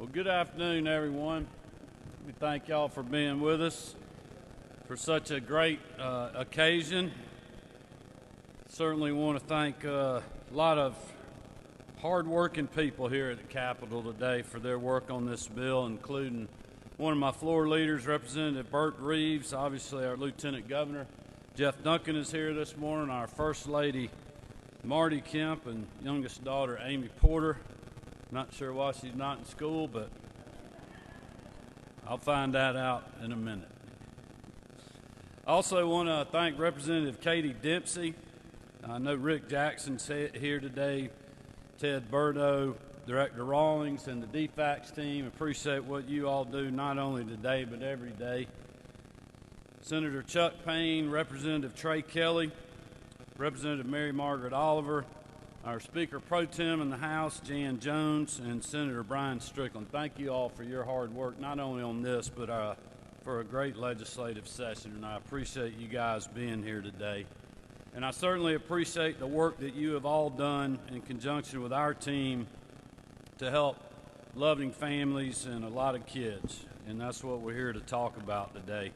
Well, good afternoon, everyone. We thank y'all for being with us for such a great occasion. Certainly want to thank a lot of hard-working people here at the Capitol today for their work on this bill, including one of my floor leaders, Representative Burt Reeves, obviously our Lieutenant Governor. Jeff Duncan is here this morning, our First Lady, Marty Kemp, and youngest daughter, Amy Porter. Not sure why she's not in school, but I'll find that out in a minute. I also want to thank Representative Katie Dempsey. I know Rick Jackson's here today, Ted Burdo, Director Rawlings, and the DFACS team. Appreciate what you all do, not only today, but every day. Senator Chuck Payne, Representative Trey Kelly, Representative Mary Margaret Oliver, our Speaker Pro Tem in the House, Jan Jones, and Senator Brian Strickland. Thank you all for your hard work, not only on this, but for a great legislative session, and I appreciate you guys being here today. And I certainly appreciate the work that you have all done in conjunction with our team to help loving families and a lot of kids, and that's what we're here to talk about today.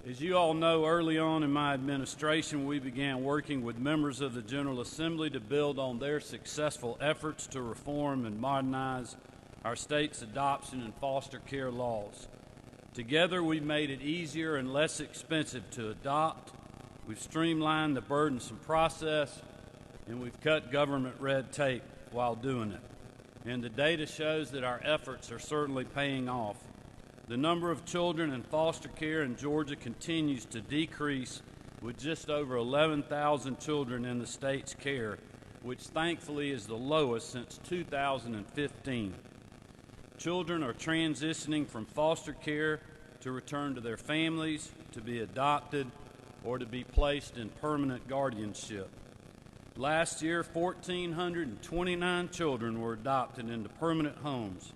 As you all know, early on in my administration, we began working with members of the General Assembly to build on their successful efforts to reform and modernize our state's adoption and foster care laws. Together, we've made it easier and less expensive to adopt. We've streamlined the burdensome process, and we've cut government red tape while doing it. And the data shows that our efforts are certainly paying off. The number of children in foster care in Georgia continues to decrease, with just over 11,000 children in the state's care, which thankfully is the lowest since 2015. Children are transitioning from foster care to return to their families, to be adopted, or to be placed in permanent guardianship. Last year, 1,429 children were adopted into permanent homes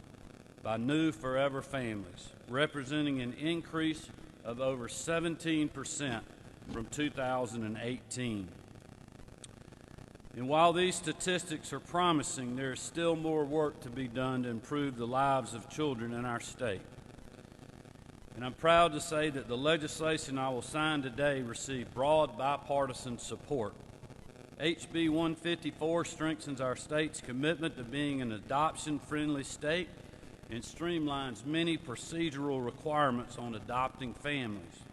by new forever families, representing an increase of over 17% from 2018. And while these statistics are promising, there is still more work to be done to improve the lives of children in our state. And I'm proud to say that the legislation I will sign today received broad bipartisan support. HB 154 strengthens our state's commitment to being an adoption-friendly state and streamlines many procedural requirements on adopting families.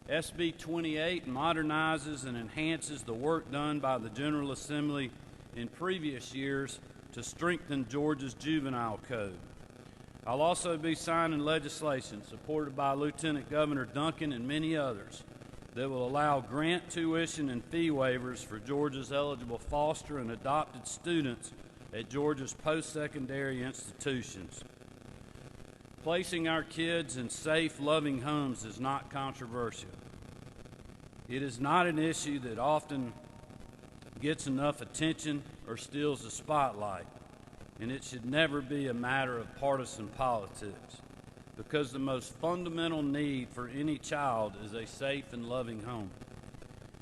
SB 28 modernizes and enhances the work done by the General Assembly in previous years to strengthen Georgia's juvenile code. I'll also be signing legislation supported by Lieutenant Governor Duncan and many others that will allow grant tuition and fee waivers for Georgia's eligible foster and adopted students at Georgia's post-secondary institutions. Placing our kids in safe, loving homes is not controversial. It is not an issue that often gets enough attention or steals the spotlight, and it should never be a matter of partisan politics, because the most fundamental need for any child is a safe and loving home.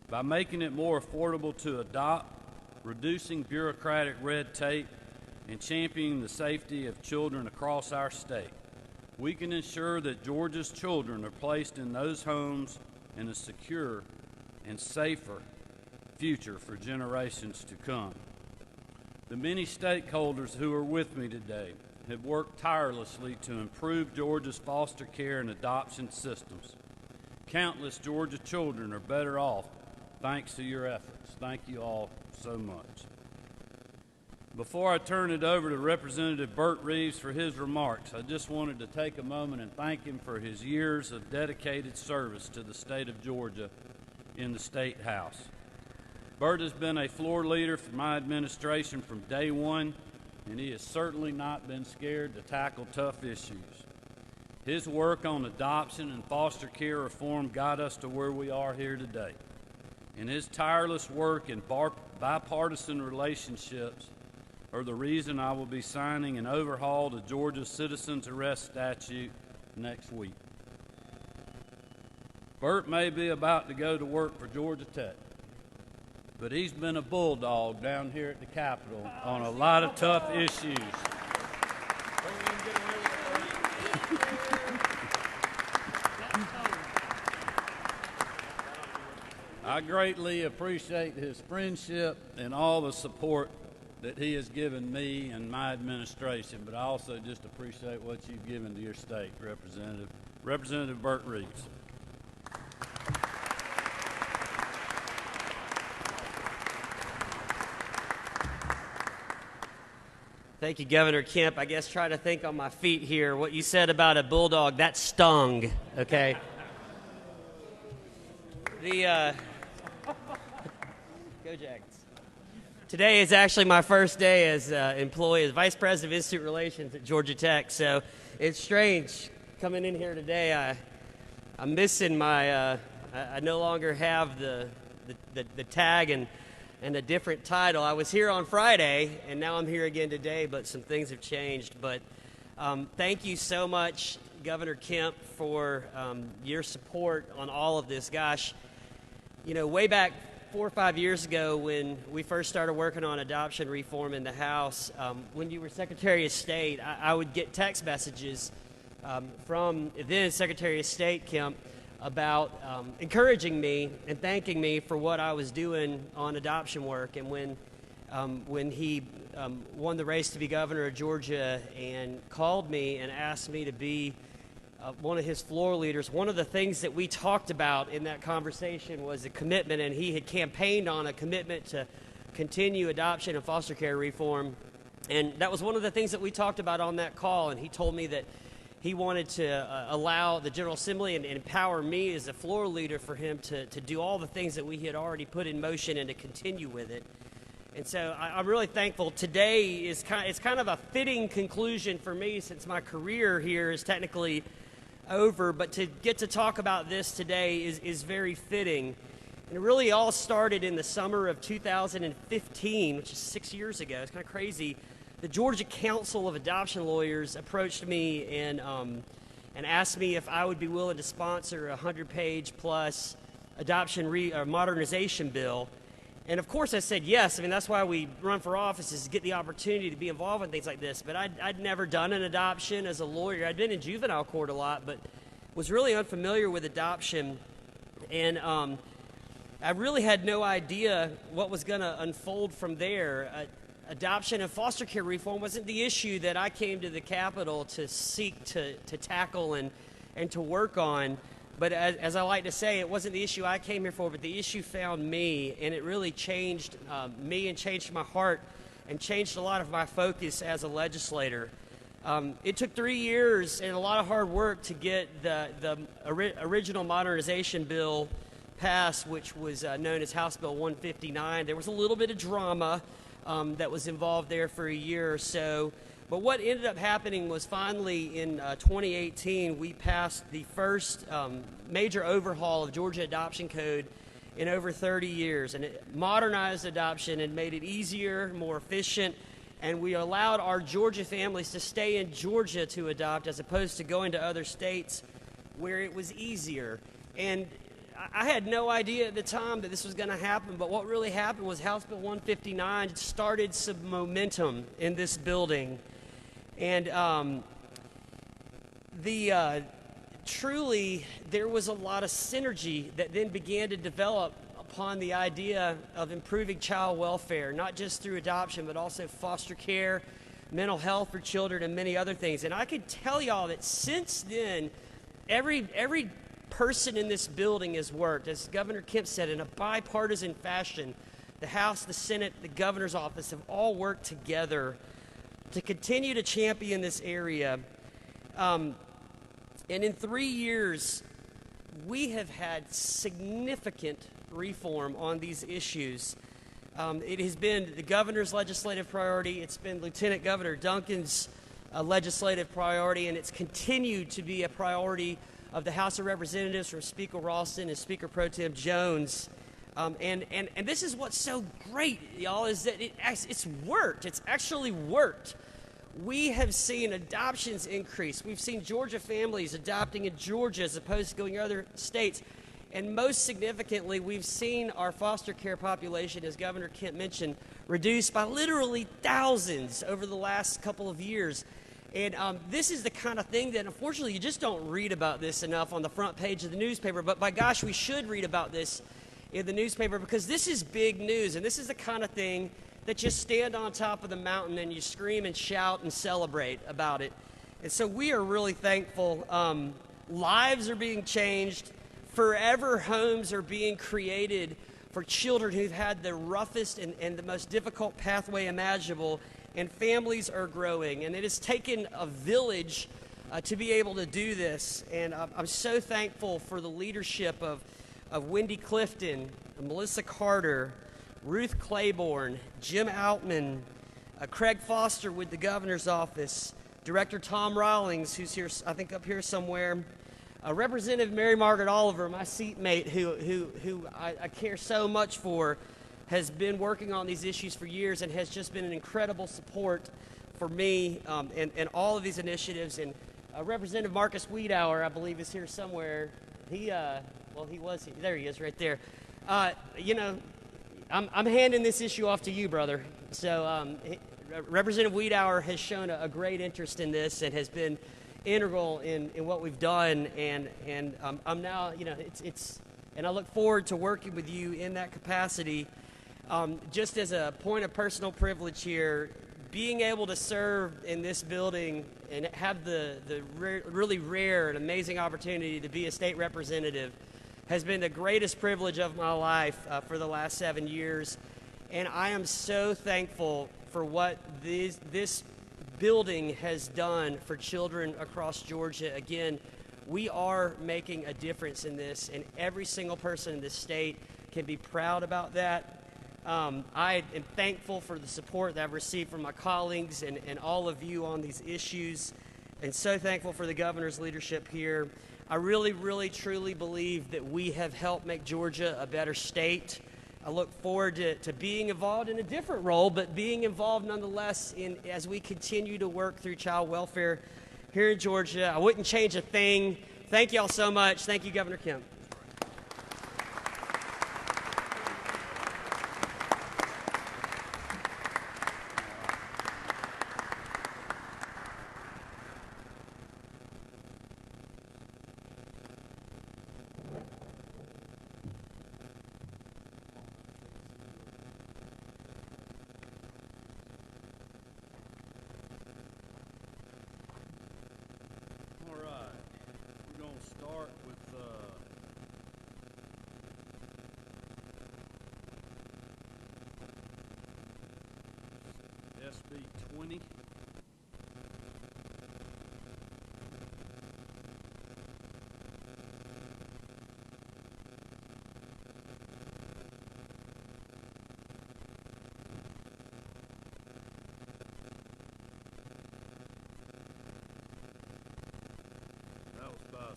By making it more affordable to adopt, reducing bureaucratic red tape, and championing the safety of children across our state, we can ensure that Georgia's children are placed in those homes in a secure and safer future for generations to come. The many stakeholders who are with me today have worked tirelessly to improve Georgia's foster care and adoption systems. Countless Georgia children are better off thanks to your efforts. Thank you all so much. Before I turn it over to Representative Burt Reeves for his remarks, I just wanted to take a moment and thank him for his years of dedicated service to the state of Georgia in the State House. Burt has been a floor leader for my administration from day one, and he has certainly not been scared to tackle tough issues. His work on adoption and foster care reform got us to where we are here today, and his tireless work in bipartisan relationships are the reason I will be signing an overhaul to Georgia's citizens arrest statute next week. Burt may be about to go to work for Georgia Tech, but he's been a bulldog down here at the Capitol on a lot of tough issues. I greatly appreciate his friendship and all the support that he has given me and my administration, but I also just appreciate what you've given to your state, Representative Burt Reeves. Thank you, Governor Kemp. I guess try to think on my feet here. What you said about a bulldog, that stung, okay? Go Jags. Today is actually my first day as employee, as Vice President of Institute Relations at Georgia Tech, so it's strange coming in here today. I'm missing my, I no longer have the tag and a different title. I was here on Friday, and now I'm here again today, but some things have changed. But thank you so much, Governor Kemp, for your support on all of this. Gosh, you know, way back 4 or 5 years ago when we first started working on adoption reform in the House, when you were Secretary of State, I would get text messages from then Secretary of State Kemp about encouraging me and thanking me for what I was doing on adoption work. And when he won the race to be governor of Georgia and called me and asked me to be one of his floor leaders, one of the things that we talked about in that conversation was a commitment, and he had campaigned on a commitment to continue adoption and foster care reform. And that was one of the things that we talked about on that call, and he told me that he wanted to allow the General Assembly and empower me as a floor leader for him to do all the things that we had already put in motion and to continue with it. And so I'm really thankful. Today is kind of a fitting conclusion for me since my career here is technically over, but to get to talk about this today is very fitting. And it really all started in the summer of 2015, which is 6 years ago. It's kind of crazy. The Georgia Council of Adoption Lawyers approached me and asked me if I would be willing to sponsor a 100-page plus adoption modernization bill. And of course I said yes. I mean, that's why we run for office, is to get the opportunity to be involved in things like this. But I'd never done an adoption as a lawyer. I'd been in juvenile court a lot, but was really unfamiliar with adoption. And I really had no idea what was going to unfold from there. Adoption and foster care reform wasn't the issue that I came to the Capitol to seek to tackle and to work on. But as I like to say, it wasn't the issue I came here for, but the issue found me, and it really changed me and changed my heart and changed a lot of my focus as a legislator. It took 3 years and a lot of hard work to get the original modernization bill passed, which was known as House Bill 159. There was a little bit of drama that was involved there for a year or so. But what ended up happening was finally in 2018, we passed the first major overhaul of Georgia Adoption Code in over 30 years. And it modernized adoption and made it easier, more efficient, and we allowed our Georgia families to stay in Georgia to adopt as opposed to going to other states where it was easier. And I had no idea at the time that this was going to happen, but what really happened was House Bill 159 started some momentum in this building. And truly, there was a lot of synergy that then began to develop upon the idea of improving child welfare, not just through adoption, but also foster care, mental health for children, and many other things. And I can tell y'all that since then, every person in this building has worked, as Governor Kemp said, in a bipartisan fashion. The House, the Senate, the governor's office have all worked together to continue to champion this area. And in 3 years, we have had significant reform on these issues. It has been the governor's legislative priority. It's been Lieutenant Governor Duncan's legislative priority, and it's continued to be a priority of the House of Representatives from Speaker Ralston and Speaker Pro Tem Jones. And this is what's so great, y'all, is that it's worked. It's actually worked. We have seen adoptions increase. We've seen Georgia families adopting in Georgia as opposed to going to other states. And most significantly, we've seen our foster care population, as Governor Kemp mentioned, reduced by literally thousands over the last couple of years. And this is the kind of thing that, unfortunately, you just don't read about this enough on the front page of the newspaper. But by gosh, we should read about this. in the newspaper, because this is big news, and this is the kind of thing that you stand on top of the mountain and you scream and shout and celebrate about it. And so we are really thankful. Lives are being changed. Forever homes are being created for children who've had the roughest and the most difficult pathway imaginable, and families are growing. And it has taken a village to be able to do this. And I'm so thankful for the leadership of Wendy Clifton, Melissa Carter, Ruth Claiborne, Jim Outman, Craig Foster with the governor's office, Director Tom Rawlings, who's here, I think up here somewhere, Representative Mary Margaret Oliver, my seatmate, who I care so much for, has been working on these issues for years and has just been an incredible support for me and all of these initiatives. And Representative Marcus Wiedauer, I believe, is here somewhere. He was here. There he is, right there. I'm handing this issue off to you, brother. So Representative Wiedauer has shown a great interest in this and has been integral in what we've done. And I'm now, and I look forward to working with you in that capacity. Just as a point of personal privilege here, being able to serve in this building and have the really rare and amazing opportunity to be a state representative has been the greatest privilege of my life for the last 7 years. And I am so thankful for what this building has done for children across Georgia. Again, we are making a difference in this, and every single person in this state can be proud about that. I am thankful for the support that I've received from my colleagues and all of you on these issues, and so thankful for the governor's leadership here. I really, really, truly believe that we have helped make Georgia a better state. I look forward to being involved in a different role, but being involved nonetheless as we continue to work through child welfare here in Georgia. I wouldn't change a thing. Thank you all so much. Thank you, Governor Kemp. Start with SB 20.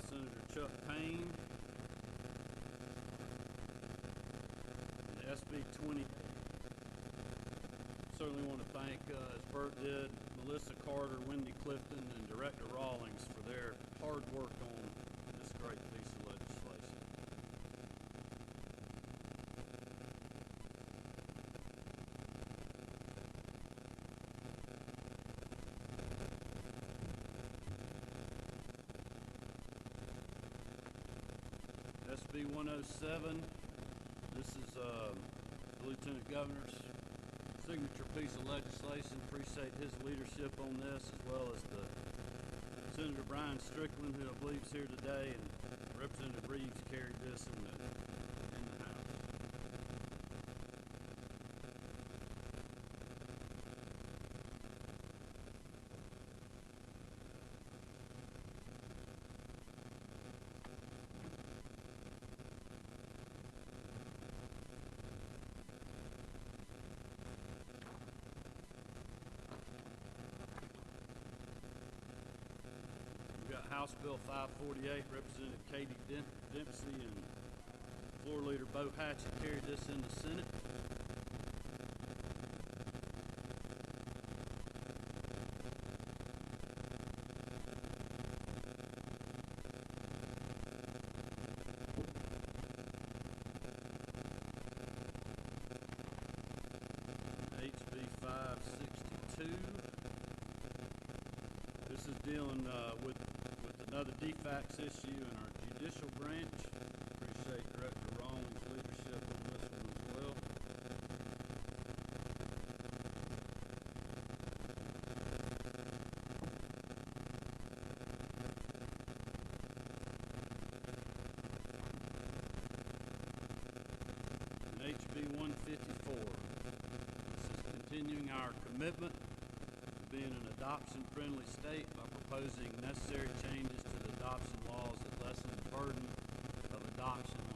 Senator Chuck Payne. And SB 20. Certainly want to thank, as Bert did, Melissa Carter, Wendy Clifton, and Director Rawlings for their hard work on this great piece of legislation. SB 107, this is the Lieutenant Governor's signature piece of legislation. Appreciate his leadership on this, as well as the Senator Brian Strickland, who I believe is here today, and Representative Reeves carried this in the House. House Bill 548, Representative Katie Dempsey and Floor Leader Bo Hatchett carried this in the Senate. HB 562. This is dealing with another defects issue in our judicial branch. Appreciate Director Rawlings' leadership 54. This is continuing our commitment to being an adoption-friendly state by proposing necessary changes to the adoption laws that lessen the burden of adoption